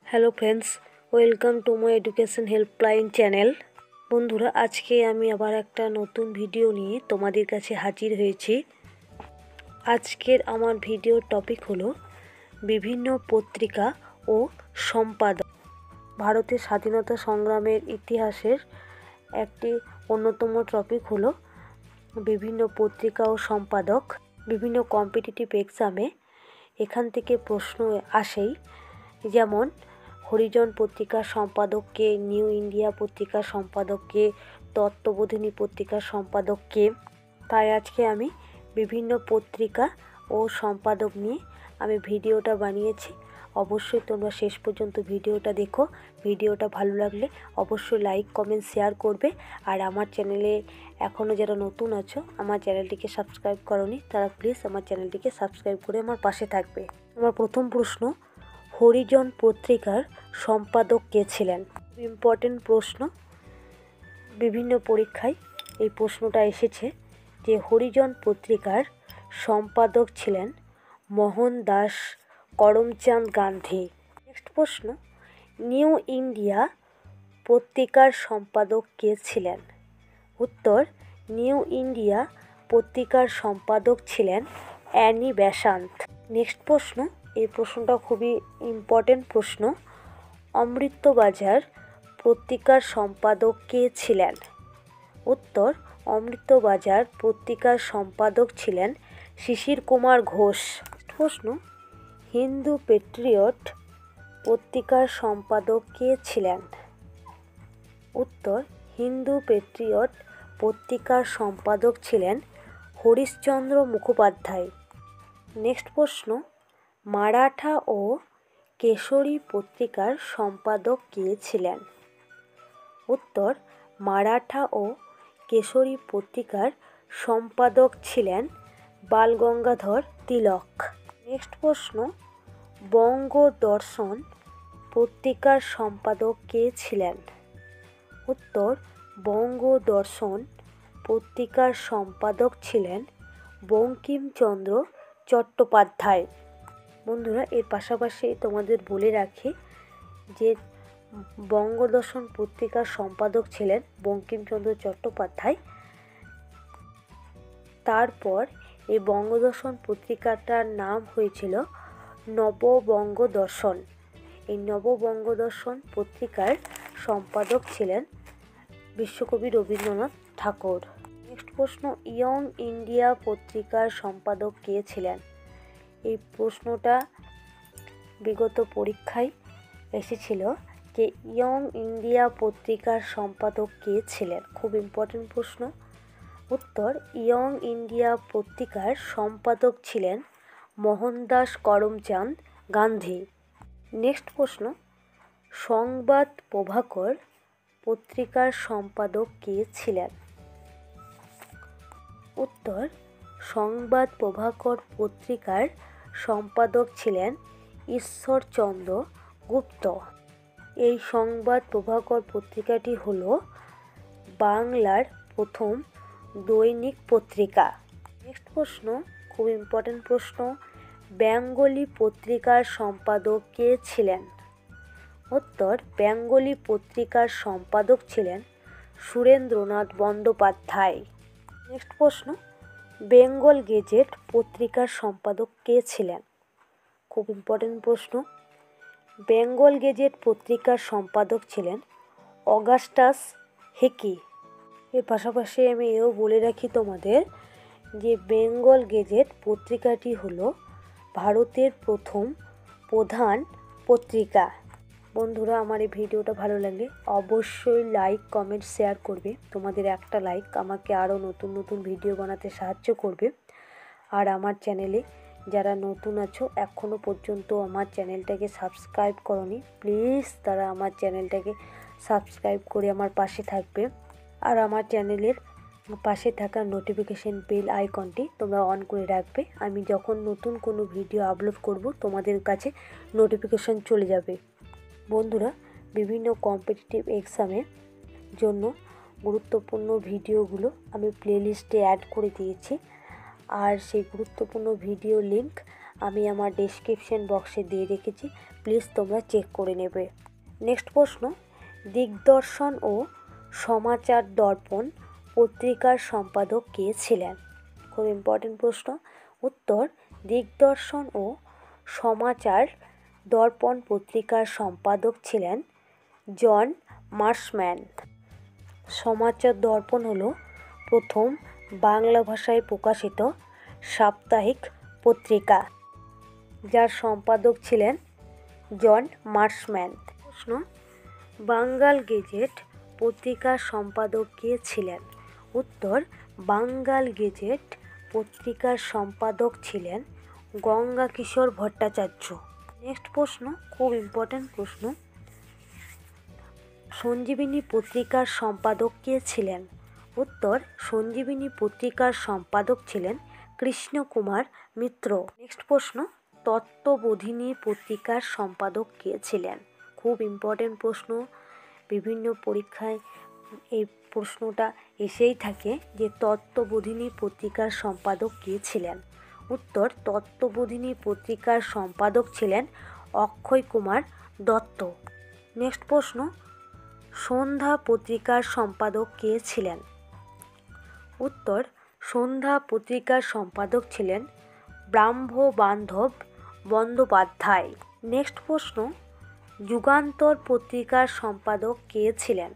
Hello friends, welcome to my education helpline channel. বন্ধুরা, আজকে আমি আবার একটা নতুন ভিডিও নিয়ে তোমাদের কাছে হাজির হয়েছি। আজকের আমার ভিডিওর টপিক হলো বিভিন্ন পত্রিকা ও সম্পাদক। ভারতের স্বাধীনতা সংগ্রামের ইতিহাসের একটি অন্যতম টপিক হলো বিভিন্ন পত্রিকা ও সম্পাদক। বিভিন্ন কম্পিটিটিভ এক্সামে এখান থেকে প্রশ্ন আসেই, যেমন হরিজন পত্রিকার সম্পাদককে, নিউ ইন্ডিয়া পত্রিকার সম্পাদককে, তত্ত্ববোধিনী পত্রিকার সম্পাদককে। তাই আজকে আমি বিভিন্ন পত্রিকা ও সম্পাদক নিয়ে আমি ভিডিওটা বানিয়েছি। অবশ্যই তোমরা শেষ পর্যন্ত ভিডিওটা দেখো। ভিডিওটা ভালো লাগলে অবশ্যই লাইক, কমেন্ট, শেয়ার করবে। আর আমার চ্যানেলে এখনও যারা নতুন আছো, আমার চ্যানেলটিকে সাবস্ক্রাইব করোনি, তারা প্লিজ আমার চ্যানেলটিকে সাবস্ক্রাইব করে আমার পাশে থাকবে। আমার প্রথম প্রশ্ন, হরিজন পত্রিকার সম্পাদক কে ছিলেন? ইম্পর্টেন্ট প্রশ্ন, বিভিন্ন পরীক্ষায় এই প্রশ্নটা এসেছে যে হরিজন পত্রিকার সম্পাদক ছিলেন মোহনদাস করমচাঁদ গান্ধী। নেক্সট প্রশ্ন, নিউ ইন্ডিয়া পত্রিকার সম্পাদক কে ছিলেন? উত্তর, নিউ ইন্ডিয়া পত্রিকার সম্পাদক ছিলেন অ্যানি বেসান্ত। নেক্সট প্রশ্ন, এই প্রশ্নটা খুবই ইম্পর্টেন্ট প্রশ্ন, অমৃতবাজার পত্রিকার সম্পাদক কে ছিলেন? উত্তর, অমৃতবাজার পত্রিকার সম্পাদক ছিলেন শিশির কুমার ঘোষ। প্রশ্ন, হিন্দু পেট্রিয়ট পত্রিকার সম্পাদক কে ছিলেন? উত্তর, হিন্দু পেট্রিয়ট পত্রিকার সম্পাদক ছিলেন হরিশচন্দ্র মুখোপাধ্যায়। নেক্সট প্রশ্ন, মারাঠা ও কেশরী পত্রিকার সম্পাদক কে ছিলেন? উত্তর, মারাঠা ও কেশরী পত্রিকার সম্পাদক ছিলেন বালগঙ্গাধর তিলক। নেক্সট প্রশ্ন, বঙ্গদর্শন পত্রিকার সম্পাদক কে ছিলেন? উত্তর, বঙ্গদর্শন পত্রিকার সম্পাদক ছিলেন বঙ্কিমচন্দ্র চট্টোপাধ্যায়। বন্ধুরা, এর পাশাপাশি তোমাদের বলে রাখি যে বঙ্গদর্শন পত্রিকার সম্পাদক ছিলেন বঙ্কিমচন্দ্র চট্টোপাধ্যায়। তারপর এই বঙ্গদর্শন পত্রিকাটার নাম হয়েছিল নববঙ্গদর্শন। এই নববঙ্গদর্শন পত্রিকার সম্পাদক ছিলেন বিশ্বকবি রবীন্দ্রনাথ ঠাকুর। নেক্সট প্রশ্ন, ইয়ং ইন্ডিয়া পত্রিকার সম্পাদক কে ছিলেন? এই প্রশ্নটা বিগত পরীক্ষায় এসেছিল যে ইয়ং ইন্ডিয়া পত্রিকার সম্পাদক কে ছিলেন। খুব ইম্পর্টেন্ট প্রশ্ন। উত্তর, ইয়ং ইন্ডিয়া পত্রিকার সম্পাদক ছিলেন মোহনদাস করমচাঁদ গান্ধী। নেক্সট প্রশ্ন, সংবাদ প্রভাকর পত্রিকার সম্পাদক কে ছিলেন? উত্তর, সংবাদ প্রভাকর পত্রিকার সম্পাদক ছিলেন ঈশ্বরচন্দ্র গুপ্ত। এই সংবাদ প্রভাকর পত্রিকাটি হল বাংলার প্রথম দৈনিক পত্রিকা। নেক্সট প্রশ্ন, খুব ইম্পর্টেন্ট প্রশ্ন, বেঙ্গলি পত্রিকার সম্পাদক কে ছিলেন? উত্তর, বেঙ্গলি পত্রিকার সম্পাদক ছিলেন সুরেন্দ্রনাথ বন্দ্যোপাধ্যায়। নেক্সট প্রশ্ন, বেঙ্গল গেজেট পত্রিকার সম্পাদক কে ছিলেন? খুব ইম্পর্টেন্ট প্রশ্ন। বেঙ্গল গেজেট পত্রিকার সম্পাদক ছিলেন অগাস্টাস হিকি। এর পাশাপাশি আমি এও বলে রাখি তোমাদের যে বেঙ্গল গেজেট পত্রিকাটি হলো ভারতের প্রথম প্রধান পত্রিকা। বন্ধুরা, আমার এই ভিডিওটা ভালো লাগলে অবশ্যই লাইক, কমেন্ট, শেয়ার করবে। তোমাদের একটা লাইক আমাকে আরও নতুন নতুন ভিডিও বানাতে সাহায্য করবে। আর আমার চ্যানেলে যারা নতুন আছো, এখনও পর্যন্ত আমার চ্যানেলটাকে সাবস্ক্রাইব করোনি, প্লিজ তারা আমার চ্যানেলটাকে সাবস্ক্রাইব করে আমার পাশে থাকবে। আর আমার চ্যানেলের পাশে থাকা নোটিফিকেশন বেল আইকনটি তোমরা অন করে রাখবে। আমি যখন নতুন কোনো ভিডিও আপলোড করব তোমাদের কাছে নোটিফিকেশন চলে যাবে। বন্ধুরা, বিভিন্ন কম্পিটিটিভ এক্সামের জন্য গুরুত্বপূর্ণ ভিডিওগুলো আমি প্লেলিস্টে অ্যাড করে দিয়েছি। আর সেই গুরুত্বপূর্ণ ভিডিও লিংক আমি আমার ডেসক্রিপশন বক্সে দিয়ে রেখেছি। প্লিজ তোমরা চেক করে নেবে। নেক্সট প্রশ্ন, দিগদর্শন ও সমাচার দর্পণ পত্রিকার সম্পাদক কে ছিলেন? খুব ইম্পর্টেন্ট প্রশ্ন। উত্তর, দিগদর্শন ও সমাচার দর্পণ পত্রিকার সম্পাদক ছিলেন জন মার্শম্যান। সমাচার দর্পণ হলো প্রথম বাংলা ভাষায় প্রকাশিত সাপ্তাহিক পত্রিকা, যার সম্পাদক ছিলেন জন মার্শম্যান। প্রশ্ন, বাঙ্গাল গেজেট পত্রিকার সম্পাদক কে ছিলেন? উত্তর, বাঙ্গাল গেজেট পত্রিকার সম্পাদক ছিলেন গঙ্গা কিশোর ভট্টাচার্য। নেক্সট প্রশ্ন, খুব ইম্পর্টেন্ট প্রশ্ন, সঞ্জীবিনী পত্রিকার সম্পাদক কে ছিলেন? উত্তর, সঞ্জীবিনী পত্রিকার সম্পাদক ছিলেন কৃষ্ণ কুমার মিত্র। নেক্সট প্রশ্ন, তত্ত্ববোধিনী পত্রিকার সম্পাদক কে ছিলেন? খুব ইম্পর্টেন্ট প্রশ্ন, বিভিন্ন পরীক্ষায় এই প্রশ্নটা এসেই থাকে যে তত্ত্ববোধিনী পত্রিকার সম্পাদক কে ছিলেন। উত্তর, তত্ত্ববোধিনী পত্রিকার সম্পাদক ছিলেন অক্ষয় কুমার দত্ত। নেক্সট প্রশ্ন, সন্ধ্যা পত্রিকার সম্পাদক কে ছিলেন? উত্তর, সন্ধ্যা পত্রিকার সম্পাদক ছিলেন ব্রহ্মবান্ধব বন্দ্যোপাধ্যায়। নেক্সট প্রশ্ন, যুগান্তর পত্রিকার সম্পাদক কে ছিলেন?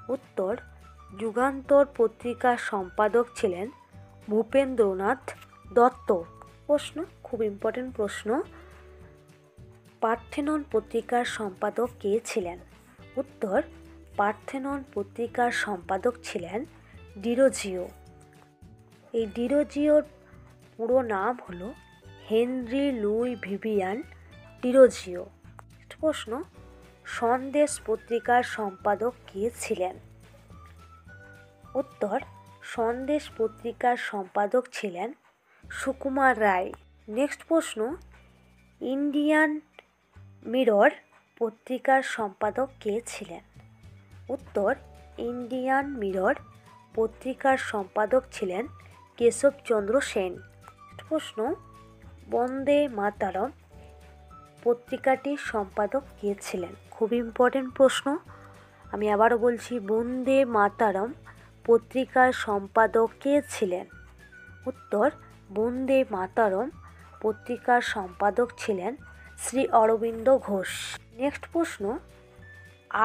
উত্তর, যুগান্তর পত্রিকার সম্পাদক ছিলেন ভূপেন্দ্রনাথ দত্ত। প্রশ্ন, খুব ইম্পর্টেন্ট প্রশ্ন, পার্থেনন পত্রিকার সম্পাদক কে ছিলেন? উত্তর, পার্থেনন পত্রিকার সম্পাদক ছিলেন ডিরোজিও। এই ডিরোজিওর পুরো নাম হলো হেনরি লুই ভিভিয়ান ডিরোজিও। প্রশ্ন, সন্দেশ পত্রিকার সম্পাদক কে ছিলেন? উত্তর, সন্দেশ পত্রিকার সম্পাদক ছিলেন সুকুমার রায়। নেক্সট প্রশ্ন, ইন্ডিয়ান মিরর পত্রিকার সম্পাদক কে ছিলেন? উত্তর, ইন্ডিয়ান মিরর পত্রিকার সম্পাদক ছিলেন কেশবচন্দ্র সেন। প্রশ্ন, বন্দে মাতরম পত্রিকাটির সম্পাদক কে ছিলেন? খুব ইম্পর্টেন্ট প্রশ্ন, আমি আবারও বলছি, বন্দে মাতরম পত্রিকার সম্পাদক কে ছিলেন? উত্তর, বন্দে মাতরম পত্রিকার সম্পাদক ছিলেন শ্রী অরবিন্দ ঘোষ। নেক্সট প্রশ্ন,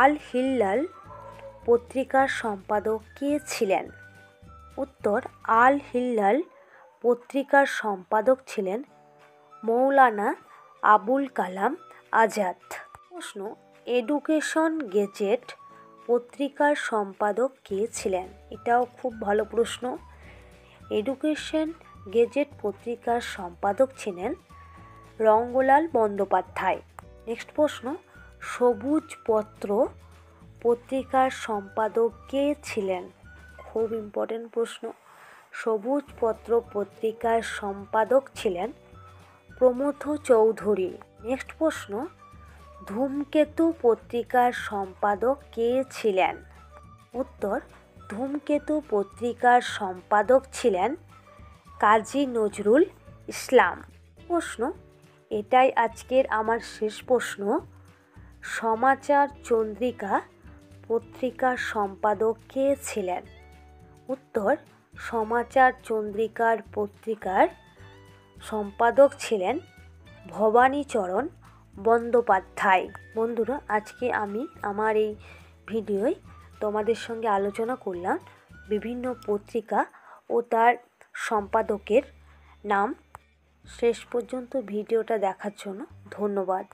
আল হিল্লাল পত্রিকার সম্পাদক কে ছিলেন? উত্তর, আল হিল্লাল পত্রিকার সম্পাদক ছিলেন মৌলানা আবুল কালাম আজাদ। প্রশ্ন, এডুকেশন গেজেট পত্রিকার সম্পাদক কে ছিলেন? এটাও খুব ভালো প্রশ্ন। এডুকেশন গেজেট পত্রিকার সম্পাদক ছিলেন রঙ্গলাল বন্দ্যোপাধ্যায়। নেক্সট প্রশ্ন, সবুজ পত্র পত্রিকার সম্পাদক কে ছিলেন? খুব ইম্পর্টেন্ট প্রশ্ন, সবুজ পত্র পত্রিকার সম্পাদক ছিলেন প্রমথ চৌধুরী। নেক্সট প্রশ্ন, ধূমকেতু পত্রিকার সম্পাদক কে ছিলেন? উত্তর, ধূমকেতু পত্রিকার সম্পাদক ছিলেন কাজী নজরুল ইসলাম। প্রশ্ন, এটাই আজকের আমার শেষ প্রশ্ন, সমাচার চন্দ্রিকা পত্রিকার সম্পাদক কে ছিলেন? উত্তর, সমাচার চন্দ্রিকার পত্রিকার সম্পাদক ছিলেন ভবানীচরণ বন্দ্যোপাধ্যায়। বন্ধুরা, আজকে আমি আমার এই ভিডিওয় তোমাদের সঙ্গে আলোচনা করলাম বিভিন্ন পত্রিকা ও তার সম্পাদকের নাম। শেষ পর্যন্ত ভিডিওটা দেখার জন্য ধন্যবাদ।